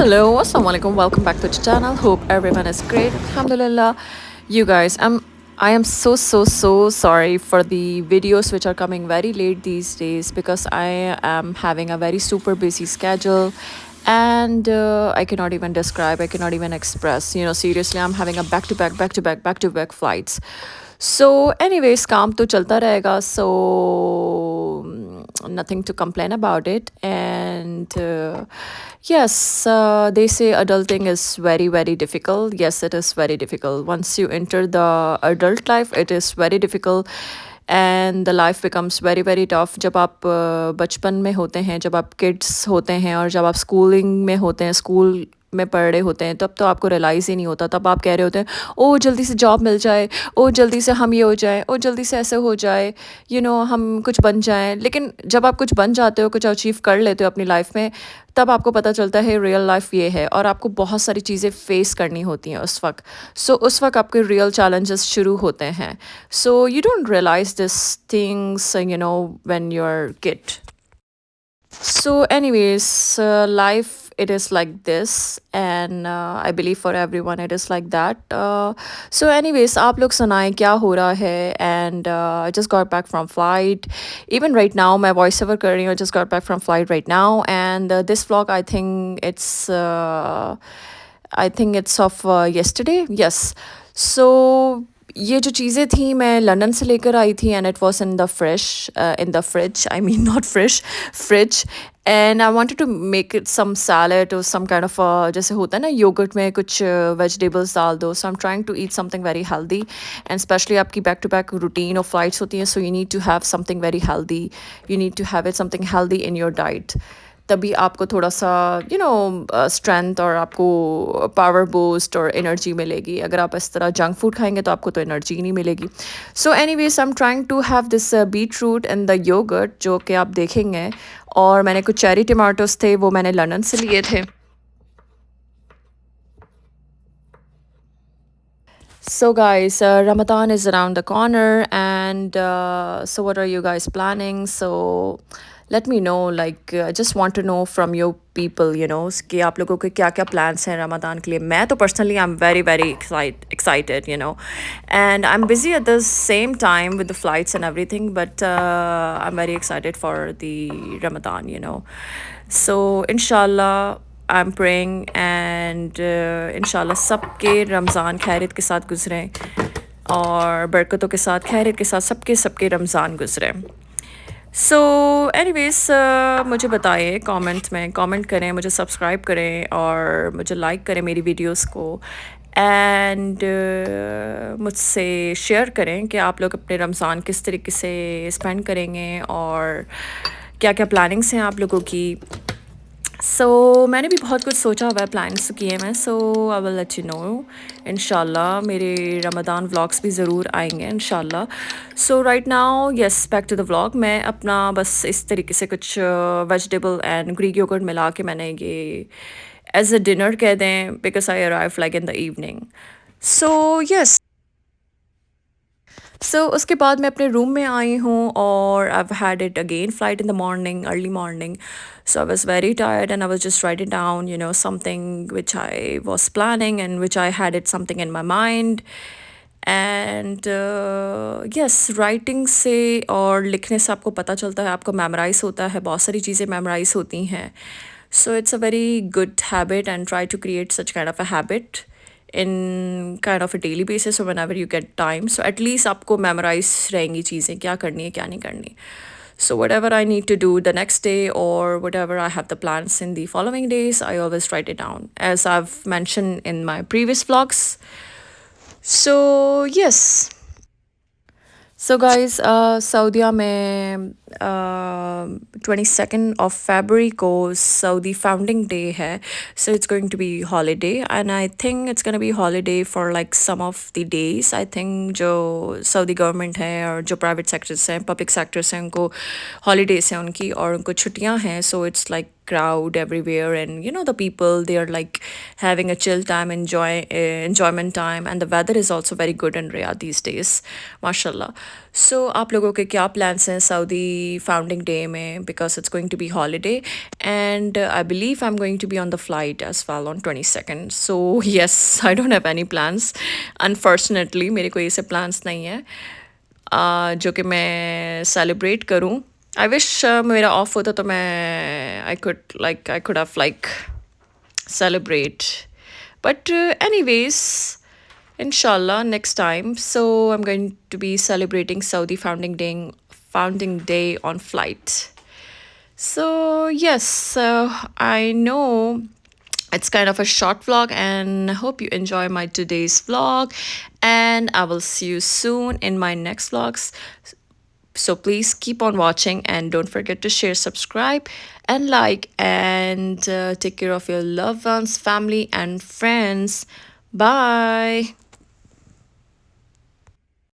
Hello, assalamualaikum. Welcome back to the channel. Hope everyone is great. Alhamdulillah. You guys, I am so sorry for the videos which are coming very late these days because I am having a very super busy schedule and I cannot even describe, I cannot even express. Seriously, I'm having a back to back flights. So, anyways, काम तो चलता रहेगा. So nothing to complain about it. And yes, they say adulting is very difficult. Yes, it is very difficult. Once you enter the adult life, it is very difficult. And the life becomes very tough जब आप बचपन में होते हैं, जब आप kids होते हैं और जब आप स्कूलिंग में होते हैं, स्कूल में पढ़ रहे होते हैं, तब तो आपको रियलाइज़ ही नहीं होता. तब आप कह रहे होते हैं, ओ जल्दी से जॉब मिल जाए, ओ जल्दी से हम ये हो जाए, ओ जल्दी से ऐसे हो जाए, हम कुछ बन जाएं. लेकिन जब आप कुछ बन जाते हो, कुछ अचीव कर लेते हो अपनी लाइफ में, तब आपको पता चलता है रियल लाइफ ये है और आपको बहुत सारी चीज़ें फेस करनी होती हैं उस वक्त. उस वक्त आपके रियल चैलेंजेस शुरू होते हैं. You don't realize these things, when you're kid. So, anyways, life it is like this, and I believe for everyone it is like that. Anyways, आप लोग सुनाएं क्या हो रहा है? And I just got back from flight. Even right now, मैं voice over कर रही हूँ. I just got back from flight right now, and this vlog I think it's of yesterday. Yes. So ये जो चीज़ें थी मैं लंदन से लेकर आई थी and it was in the fridge, I mean not fresh, fridge. And I wanted to make it some salad और सम काइंड ऑफ जैसे होता है ना योगर्ट में कुछ वेजिटेबल्स डाल दो. So I am trying to eat something very healthy and specially आपकी बैक टू बैक रूटीन और फ्लाइट्स होती हैं. So you need to have something very healthy, you need to have it something healthy in your diet. तभी आपको थोड़ा सा strength और आपको पावर बूस्ट और एनर्जी मिलेगी. अगर आप इस तरह जंक फूड खाएंगे तो आपको तो एनर्जी नहीं मिलेगी. So anyways I am trying to have this beetroot in the yogurt जो कि आप देखेंगे. और मैंने कुछ चेरी टमाटोज थे, वो मैंने लंदन से लिए थे. So, guys, Ramadan is around the corner, and so what are you guys planning? So, let me know. Like, I just want to know from you people, कि आप लोगों के क्या क्या plans हैं रमदान के लिए. मैं तो personally I'm very excited, and I'm busy at the same time with the flights and everything, but I'm very excited for the Ramadan, So, inshallah. I'm praying and इंशाल्लाह सबके रमज़ान खैरियत के साथ गुज़रें और बरकतों के साथ, खैरियत के साथ सबके रमज़ान गुज़रें. सो एनीवेज मुझे बताइए, कमेंट में कमेंट करें, मुझे सब्सक्राइब करें और मुझे लाइक करें मेरी वीडियोस को. एंड मुझसे शेयर करें कि आप लोग अपने रमज़ान किस तरीके से स्पेंड करेंगे और क्या क्या प्लानिंग्स हैं आप लोगों की. मैंने भी बहुत कुछ सोचा हुआ है, प्लान्स किए मैं. I will let you know इंशाल्लाह. मेरे रमदान व्लॉग्स भी ज़रूर आएंगे इंशाल्लाह. Right now yes, back to the vlog. मैं अपना बस इस तरीके से कुछ वेजिटेबल एंड ग्रीक योगर्ट मिला के मैंने ये एज अ डिनर कह दें, because I arrive like in the evening. Yes. उसके बाद मैं अपने रूम में आई हूँ और I've had it again flight in the morning, early morning. So I was very tired and I was just writing down, something which I was planning and which I had it something in my mind. And yes, writing से और लिखने से आपको पता चलता है, आपको memorise होता है, बहुत सारी चीज़ें मेमोराइज होती हैं. It's a very good habit and try to create such kind of a habit in kind of a daily basis or whenever you get time. So at least आपको memorize रहेंगी चीज़ें, क्या करनी है क्या नहीं करनी. So whatever I need to do the next day or whatever I have the plans in the following days, I always write it down as I've mentioned in my previous vlogs. Yes. Guys, सऊदीया में 22nd of February को Saudi founding day है. It's going to be holiday and I think it's going to be holiday for like some of the days. I think जो Saudi government है और जो private sectors हैं, public sectors हैं, उनको holidays हैं उनकी और उनको छुट्टियां हैं. It's like crowd everywhere and the people, they are like having a chill time, enjoyment time, and the weather is also very good in Riyadh these days, mashallah. आप लोगों के क्या plans हैं Saudi Saudi founding day mein, because it's going to be holiday, and I believe I'm going to be on the flight as well on 22nd. So yes, I don't have any plans. Unfortunately, मेरे कोई ऐसे plans नहीं है जो कि मैं celebrate करूँ. I wish मेरा off होता तो मैं I could have like celebrate. But anyways, inshallah next time. So I'm going to be celebrating Saudi founding day on flight. So yes, I know it's kind of a short vlog, and I hope you enjoy my today's vlog, and I will see you soon in my next vlogs. So please keep on watching, and don't forget to share, subscribe, and like, and take care of your loved ones, family, and friends. Bye.